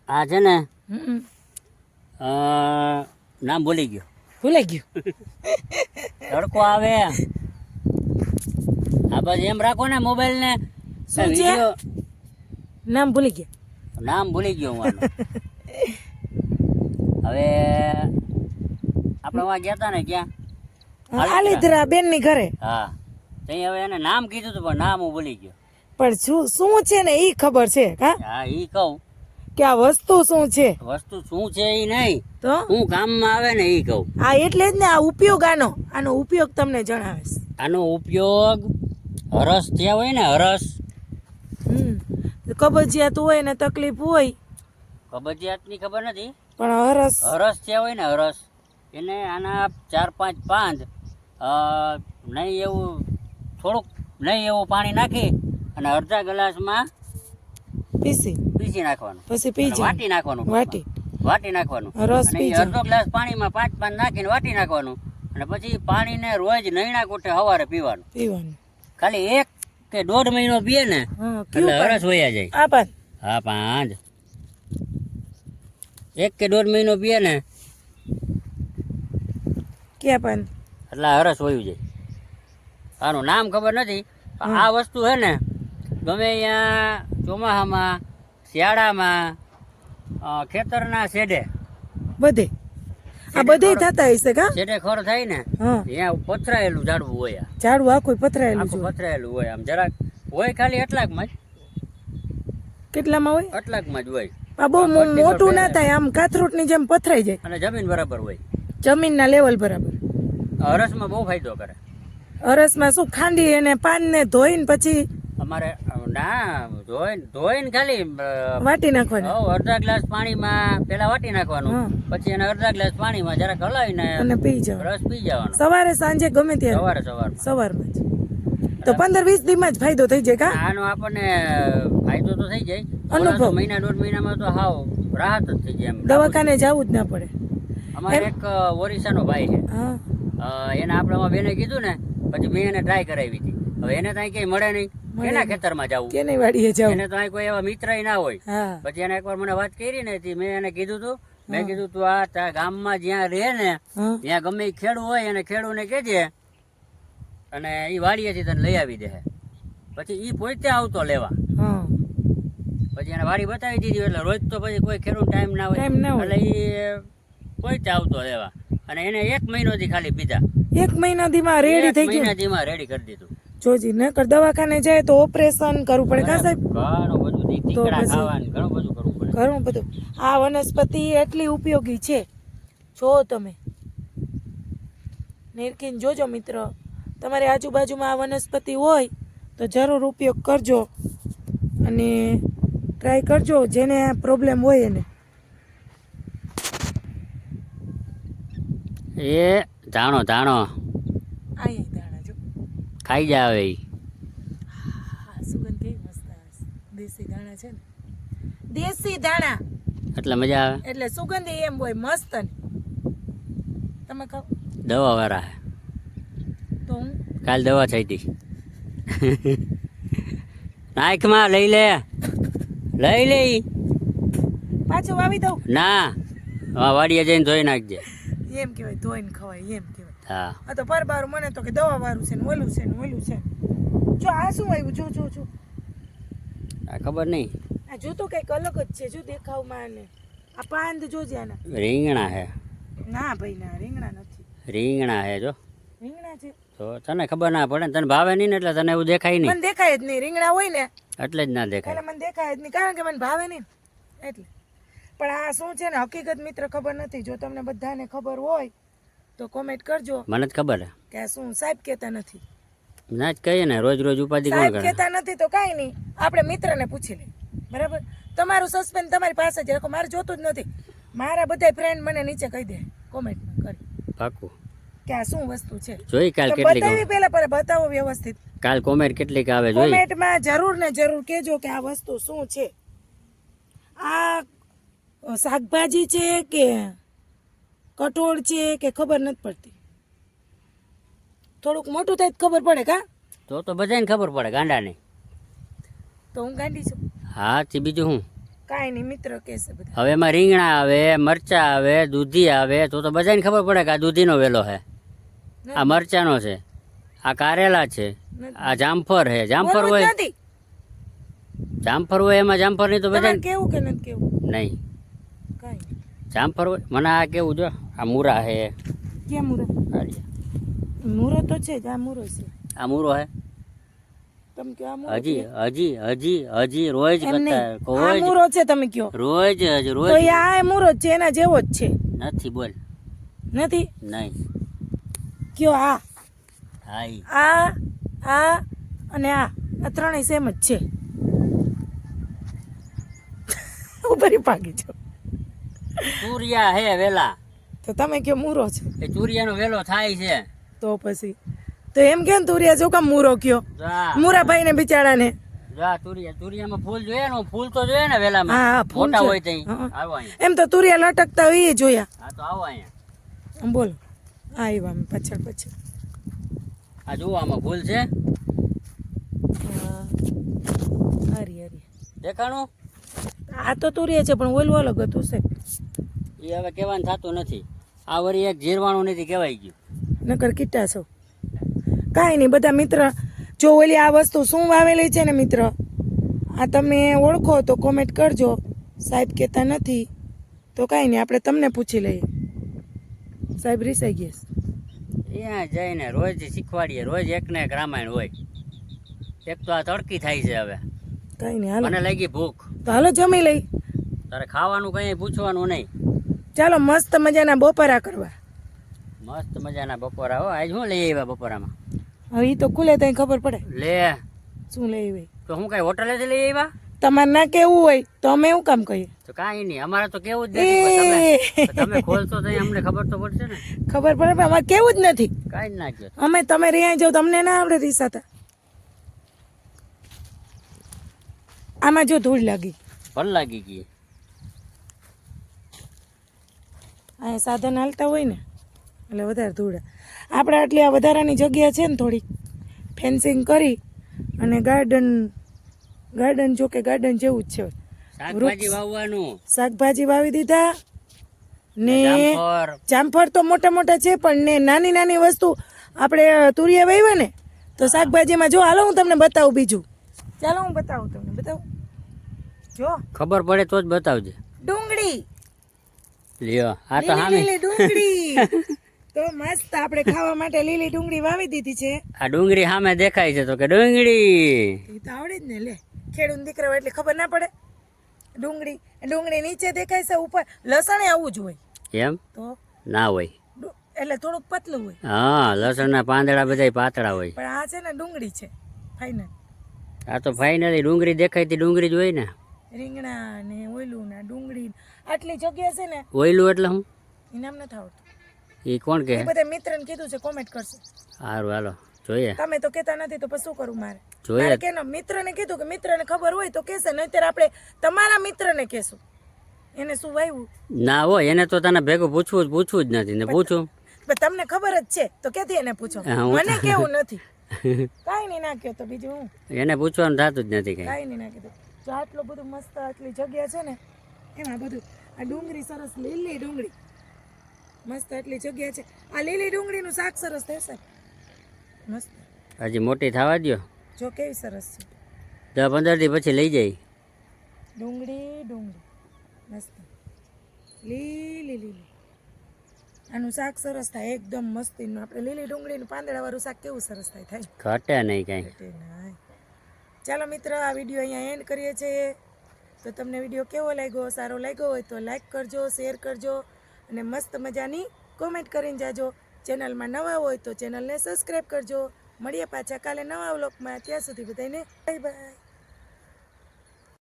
આ છે ને હમ. નામ ભૂલી ગયો. ભૂલાઈ ગયું. તડકો આવે આ બસ એમ રાખો ને મોબાઈલ ને શું છે? વિડીયો નામ ભૂલી ગયા. નામ ભૂલી ગયો હું આનું. હવે આપણે વાં ગયા તા ને ક્યાં આલીધરા બેન ની ઘરે. હા ત્યાં હવે એને નામ કીધું હતું પણ નામ હું ભૂલી ગયો. પણ શું છે ને ઈ ખબર છે કા હા ઈ કહું કે આ વસ્તુ શું છે વસ્તુ શું છે ઈ નહીં તો હું કામમાં આવે ને ઈ કહું. આ એટલે જ ને આ ઉપયોગ આનો ઉપયોગ તમને જણાવીશ. આનો ઉપયોગ હરસ થયા હોય ને હરસ કબજિયાત હોય ને તકલીફ હોય કબજિયાતની ખબર નથી પણ હરસ હરસ થયા હોય ને હરસ એને આના 4-5 પાંદ નહીં એવું થોડુંક નહીં એવું પાણી નાખી અને અડધા ગ્લાસમાં પીસી નાખવાનું પછી પી જાય. વાટી નાખવાનું વાટી નાખવાનું રસ અને પી ઈ જાય. અડધો ગ્લાસ પાણીમાં 5 પાંદ નાખીને વાટી નાખવાનું અને પછી પાણીને રોજ નૈણા કોઠે સવારે પીવાનું. ખાલી 1 કે 1.5 મહિનો પીએ ને એટલે હરસ વયા જાય. હા 5 1 કે 1.5 મહિનો પીએ ને એટલે હરસ વયું જાય. આનું નામ ખબર નથી. આ વસ્તુ છે ને ગમે અહીંયા ચોમાસામાં શિયાળામાં ખેતરના શેડે બધે આ બધે થતા હશે કા શેડે ખર થાય ને ત્યાં પથરાયેલું ઝાડવું હોય. ઝાડવું આખું પથરાયેલું આખું પથરાયેલું હોય. આમ જરાક હોય ખાલી એટલાકમાં જ કેટલામાં હોય એટલાકમાં જ હોય. આ બહુ મોટું ના થાય આમ કાથરોટ ની જેમ પથરાઈ જાય અને જમીન બરાબર હોય. જમીન ના લેવલ બરાબર. હરસમાં બહુ ફાયદો કરે. હરસમાં શું ખાંડી અને પાન ને ધોઈને પછી અમારે ના ધોઈને ખાલી વાટી નાખવાની. અડધા ગ્લાસ પાણીમાં પેલા વાટી નાખવાનું પછી એને અડધા ગ્લાસ પાણીમાં જરાક હલાવીને અને પી જાવ. રસ પી જવાનો સવારે સાંજે ગમે ત્યારે સવારમાં જ તો 15-20 દીમાં જ ફાયદો થઈ જાય કા. આનો આપણને ફાયદો તો થઈ જાય. અનુભવ મહિના 1.5 મહિનામાં તો હાવ રાહત જ થઈ જાય. દવાખાને જવું જ ના પડે. અમારે એક ઓરિસ્સાનો ભાઈ છે એને આપણે બેને કીધું ને પછી મેં એને ટ્રાય કરાવી હતી. હવે એને ત્યાં ક્યાંય મળે નહીં. કેના ખેતરમાં જવું કેની વાડીએ જવું એને તો કોઈ એવા મિત્ર ના હોય. પછી એને એકવાર મને વાત કરી ને મેં એને કીધું તું તું આ તારા ગામમાં જ્યાં રહે ને ત્યાં ગમે ઈ ખેડૂ હોય એને ખેડૂને કહેજે અને ઈ વાડીએથી તને લઈ આવી દે. પછી ઈ પોતે આવતો લેવા. પછી એને વાડી બતાવી દીધી એટલે રોજ તો પછી કોઈ ખેડૂત ટાઈમ ના હોય એટલે ઈ પોતે આવતો લેવા અને એને 1 મહિનોથી ખાલી પીધા. 1 મહિનાથી રેડી થઈ ગયું. મહિનાથી રેડી કરી દીધું. જોજી નકર દવાખાને જાય તો ઓપરેશન કરવું પડે કા સાહેબ. ઘણું બધું ટીકડા ખાવાનું ઘણું બધું કરવું પડે. ઘણું બધું. આ વનસ્પતિ એટલી ઉપયોગી છે. જો તમે નિરખીને જોજો મિત્ર. તમારી આજુબાજુમાં આ વનસ્પતિ હોય તો જરૂર ઉપયોગ કરજો અને ટ્રાય કરજો જેને પ્રોબ્લેમ હોય એને. એ ધાણો દાણા જો ખાઈ જાવે ઈ. સુગંધ કેવી મસ્ત આવે. દેશી દાણા છે ને દેશી દાણા એટલે મજા આવે. એટલે સુગંધ એમ હોય મસ્ત. તમે ખાવ દવા વાળા તો હું કાલ દવા થઈ હતી. નાખમાં લઈ લે પાછું વાવી દઉં. ના વાડીએ જઈને ધોઈ નાખજે. એમ કહેવાય ધોઈને ખવાય એમ કહેવાય. હા આ તો પરબાર મને તો કે દવા વાળું છે ને ઓલું છે ને ઓલું છે. જો આ શું આવ્યું જો આ ખબર નહીં. આ જો તો કંઈક અલગ જ છે જો દેખાવમાં ને આ પાંદ જોજે આના. રીંગણા હે. ના ભાઈ ના રીંગણા નથી. રીંગણા હે જો. રીંગણા છે તો તને ખબર ના પડે તને ભાવે નહીં ને એટલે તને એવું દેખાય નહીં. મને દેખાય જ નહીં. રીંગણા હોય ને એટલે જ ના દેખાય. એટલે મને દેખાય જ નહીં કારણ કે મને ભાવે નહીં એટલે. પણ આ શું છે ને હકીકત મિત્ર ખબર નથી. જો તમને બધાને ખબર હોય તો કોમેન્ટ કરજો. મને જ ખબર હે કે આ શું સાહેબ કહેતા નથી. ના જ કહીએ ને રોજ ઉપાધિ કોણ સાહેબ કરે. કહેતા નથી તો કાંઈ નહીં આપણે મિત્રને પૂછી લઈએ બરાબર. તમારું સસ્પેન્સ તમારી પાસે જ રાખો. મારે જોતું જ નથી. મારા બધા ફ્રેન્ડ મને નીચે કહી દે કોમેન્ટમાં કરી પાકું કે આ શું વસ્તુ છે. જોઈ કાલ કેટલી બતાવી પહેલા પર બતાવો વ્યવસ્થિત. કાલ કોમેન્ટ કેટલીક આવે જોઈ. કોમેન્ટમાં જરૂર ને જરૂર કહેજો કે આ વસ્તુ શું છે. આ શાકભાજી છે કે કઠોળ છે કે ખબર નથી પડતી. થોડુંક મોટું થાય ખબર પડે કા. તો બધાને ખબર પડે ગાંડા નહીં. તો હું ગાંડી છું. હા તે બીજું હું કાંઈ નહીં મિત્ર કહેશે બધા. હવે એમાં રીંગણા આવે, મરચા આવે, દૂધી આવે, તો બધાને ખબર પડે કે આ દૂધીનો વેલો છે, આ મરચાનો છે, આ કારેલા છે, આ જામફળ છે. જામફળ હોય, નથી જામફળ હોય એમાં જામફળની તો તમારે બધાને કેવું કે નથી કેવું નહીં. કાંઈ જામફળ હોય મને આ કેવું જો આ મૂરા છે, ક્યાં મૂરો? મૂરો તો છે જ, આ મૂરો છે. આ મૂરો છે. તમે કયો આ મૂરો હજી હજી હજી હજી રોજ એમ નહીં. કરતા આ રોજ મૂરો છે તમે કયો રોજ જ તો રોજ એ આ મૂરો જ છે, એના જેવો જ છે. નથી બોલ નથી નહીં. કયો આ હા ઈ. આ અને આ ત્રણેય સેમ જ છે. ઉપર ભાગી જાઓ. તુરિયા હે વેલા, તો તમે કયો મૂરો છે એ તુરિયાનો વેલો થાય છે. તો પછી તો એમ કેમ તુરિયા જો કામ મૂરો કયો? જા મૂરાભાઈ ને બિચારાને જા તુરિયામાં ફૂલ જોઈએ ને, ફૂલ તો જોઈએ ને વેલામાં. હા, ફૂલ મોટા છે. હોય તઈ હા. આવો અહીંયા. એમ તો તુરિયા લટકતા હોય એ જોયા. હા તો આવો અહીંયા. બોલો આવ્યા અમે પાછળ આ જુઓ આમાં ફૂલ છે, હરી હરી દેખાણું. આ તો તુરિયા છે પણ ઓલું અલગ હતું છે. એ હવે કહેવાનું થતું નથી. આ વળી એક જીરવાણું નથી કહેવાય ગયું. નકર કીટા છો કાંઈ નહીં. બધા મિત્ર જો ઓલી આ વસ્તુ શું વાવેલી છે ને મિત્ર, આ તમે ઓળખો તો કોમેન્ટ કરજો. સાહેબ કહેતા નથી તો કાંઈ નહીં, આપણે તમને પૂછી લઈએ. સાહેબ રીસાઈ ગયા છે. ત્યાં જઈને રોજ શીખવાડીએ, રોજ એક ને એક રામાયણ હોય. એક તો આ તડકી થાય છે હવે, કાંઈ નહીં હાલો મને લાગી ભૂખ. તો હાલો જમી લઈ. તારે ખાવાનું કઈ પૂછવાનું નહીં. ચાલો મસ્ત મજાના બપોરા કરવા. મસ્ત મજાના બપોરા હો. આજ શું લઈ આવ્યા બપોરામાં? હવે એ તો ખુલે ત્યાં ખબર પડે લે શું લઈ હોય. તો હું કઈ હોટલેથી લઈ આવ્યા? તમારે ના કેવું હોય તો અમે એવું કામ કહીએ. તો કાંઈ નહીં, અમારે તો કેવું જ નથી. પણ તમે ખોલશો તો અમને ખબર તો પડશે ને. ખબર પડે પણ અમારે કેવું જ નથી. કાંઈ જ ના કહો. અમે તમે રહ્યા જાઓ તમને ના આવડે રીસાતા. આમાં જો ધૂળ લાગી, ભલ લાગી ગઈ. આ સાધન હાલતા હોય ને એટલે વધારે ધૂળ. આપણે આટલી આ વધારાની જગ્યા છે ને થોડી ફેન્સિંગ કરી અને ગાર્ડન જો કે ગાર્ડન જેવું જ છે. શાકભાજી વાવવાનું, શાકભાજી વાવી દીધા ને જામફળ. જામફળ તો મોટા મોટા છે પણ ને નાની નાની વસ્તુ આપણે તુરિયા વાવ્યા ને તો શાકભાજીમાં જો હાલો હું તમને બતાવું બીજું. ચાલો હું બતાવું તમને, બતાવું જો ખબર પડે તો જ બતાવજે. ડુંગળી, લ્યો આ તો લીલી હામી. લીલી ડુંગળી તો મસ્ત આપણે ખાવા માટે લીલી ડુંગળી વાવી દીધી છે. આ ડુંગળી સામે દેખાય છે તો કે ડુંગળી. એ તો આવડે જ ને, લે ખેડૂત દીકરા હોય એટલે ખબર ના પડે. ડુંગળી નીચે દેખાય છે, ઉપર લસણ આવું જ હોય એમ તો ના હોય. એટલે થોડુંક પતલું હોય હા, લસણના પાંદડા બધા પાતળા હોય. પણ આ છે ને ડુંગળી છે ફાઈનલ. આ તો ફાઇનલી ડુંગળી દેખાય તે ડુંગળી જ હોય ને. રીંગણા ને ઓયલું ને ડુંગળી આટલી જગ્યા છે ને ઓયલું એટલે હું? એ નામ નથી આવડતું. એ કોણ કે? એ બધા મિત્રને કીધું છે, કોમેન્ટ કરશે. સારું હાલો જોઈએ. તમે તો કહેતા નથી તો પછી શું કરું મારે? જોઈએ. મારે કેનો મિત્રને કીધું કે મિત્રને ખબર હોય તો કહેશે, નહીંતર આપણે તમારા મિત્રને કહેશું એને શું વાવ્યું. ના હોય એને તો તને ભેગું પૂછવું જ નથી ને પૂછું. પણ તમને ખબર જ છે તો ક્યાંથી એને પૂછો? હા, હું મને કેવું નથી. કાંઈ નહીં નાખ્યો તો બીજું હું એને પૂછવાનું થતું જ નથી કઈ. કાંઈ નહીં નાખી દઉં. જો આટલું બધું મસ્ત આટલી જગ્યા છે ને એમાં બધું આ ડુંગળી સરસ લીલી ડુંગળી મસ્ત આટલી જગ્યા છે. આ લીલી ડુંગળીનું શાક સરસ થશે મસ્ત. હજી મોટી થવા દ્યો. જો કેવી સરસ છે 10-15 દી પછી લઈ જાય. ડુંગળી મસ્ત લીલી લીલી. આનું શાક સરસ થાય એકદમ મસ્તીનું. આપણે લીલી ડુંગળીનું પાંદડાવાળું શાક કેવું સરસ થાય ઘટે નહીં કઈ. ચાલો મિત્ર, આ વિડીયો અહીંયા એન્ડ કરીએ છીએ. તો તમને વિડીયો કેવો લાગ્યો, સારો લાગ્યો હોય તો લાઈક કરજો, શેર કરજો અને મસ્ત મજાની કોમેન્ટ કરીને જાજો. ચેનલમાં નવા હોય તો ચેનલને સબસ્ક્રાઈબ કરજો. મળીએ પાછા કાલે નવા વ્લોગમાં. ત્યાં સુધી બધાને બાય બાય.